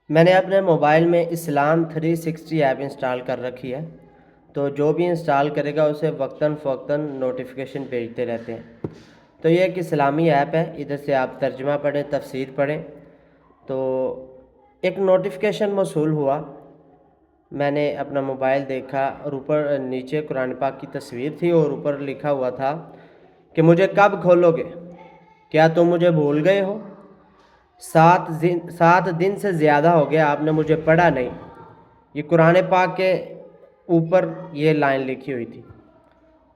میں نے اپنے موبائل میں اسلام 360 ایپ انسٹال کر رکھی ہے، تو جو بھی انسٹال کرے گا اسے وقتاً فوقتاً نوٹیفیکیشن بھیجتے رہتے ہیں۔ تو یہ ایک اسلامی ایپ ہے، ادھر سے آپ ترجمہ پڑھیں، تفسیر پڑھیں۔ تو ایک نوٹیفیکیشن موصول ہوا، میں نے اپنا موبائل دیکھا اور اوپر نیچے قرآن پاک کی تصویر تھی اور اوپر لکھا ہوا تھا کہ مجھے کب کھولو گے؟ کیا تم مجھے بھول گئے ہو؟ 7 دن سے زیادہ ہو گیا آپ نے مجھے پڑھا نہیں۔ یہ قرآن پاک کے اوپر یہ لائن لکھی ہوئی تھی۔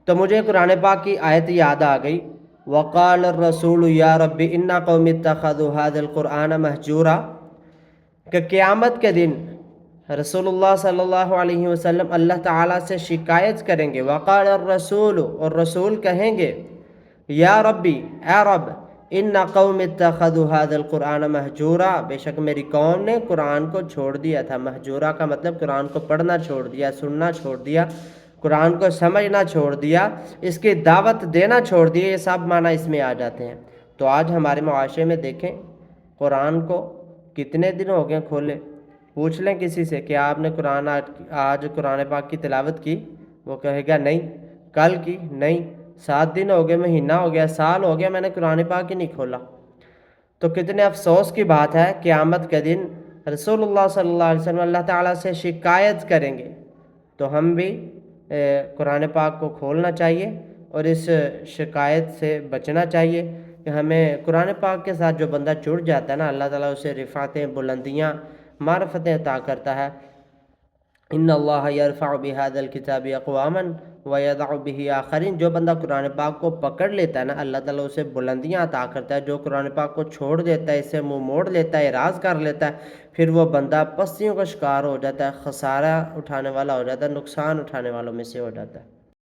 تو مجھے قرآن پاک کی آیت یاد آ گئی، وقال الرسول یا رب ان قوم اتخذوا هذا القرآن مہجورا، کہ قیامت کے دن رسول اللہ صلی اللہ علیہ وسلم اللہ تعالیٰ سے شکایت کریں گے۔ وقال الرسول، اور رسول کہیں گے، یا ربی، اے رب، ان قوم اتخذوا هذا القرآن مہجورا، بے شک میری قوم نے قرآن کو چھوڑ دیا تھا۔ مہجورا کا مطلب قرآن کو پڑھنا چھوڑ دیا، سننا چھوڑ دیا، قرآن کو سمجھنا چھوڑ دیا، اس کی دعوت دینا چھوڑ دیا، یہ سب معنی اس میں آ جاتے ہیں۔ تو آج ہمارے معاشرے میں دیکھیں، قرآن کو کتنے دن ہو گئے کھولے؟ پوچھ لیں کسی سے کہ آپ نے آج قرآن پاک کی تلاوت کی؟ وہ کہے گا نہیں۔ کل کی؟ نہیں۔ 7 دن ہو گئے، مہینہ ہو گیا، سال ہو گیا، میں نے قرآن پاک ہی نہیں کھولا۔ تو کتنے افسوس کی بات ہے، قیامت کے دن رسول اللہ صلی اللہ علیہ وسلم اللہ تعالیٰ سے شکایت کریں گے۔ تو ہم بھی قرآن پاک کو کھولنا چاہیے اور اس شکایت سے بچنا چاہیے کہ ہمیں قرآن پاک کے ساتھ جو بندہ جڑ جاتا ہے نا، اللہ تعالیٰ اسے رفعتیں، بلندیاں، معرفتیں عطا کرتا ہے۔ ان اللہ یرفع بہذا الکتاب اقواما ویضع بہ آخرین، جو بندہ قرآن پاک کو پکڑ لیتا ہے نا، اللہ تعالیٰ اسے بلندیاں عطا کرتا ہے۔ جو قرآن پاک کو چھوڑ دیتا ہے، اسے منہ موڑ لیتا ہے، اعراض کر لیتا ہے، پھر وہ بندہ پستیوں کا شکار ہو جاتا ہے، خسارہ اٹھانے والا ہو جاتا ہے، نقصان اٹھانے والوں میں سے ہو جاتا ہے۔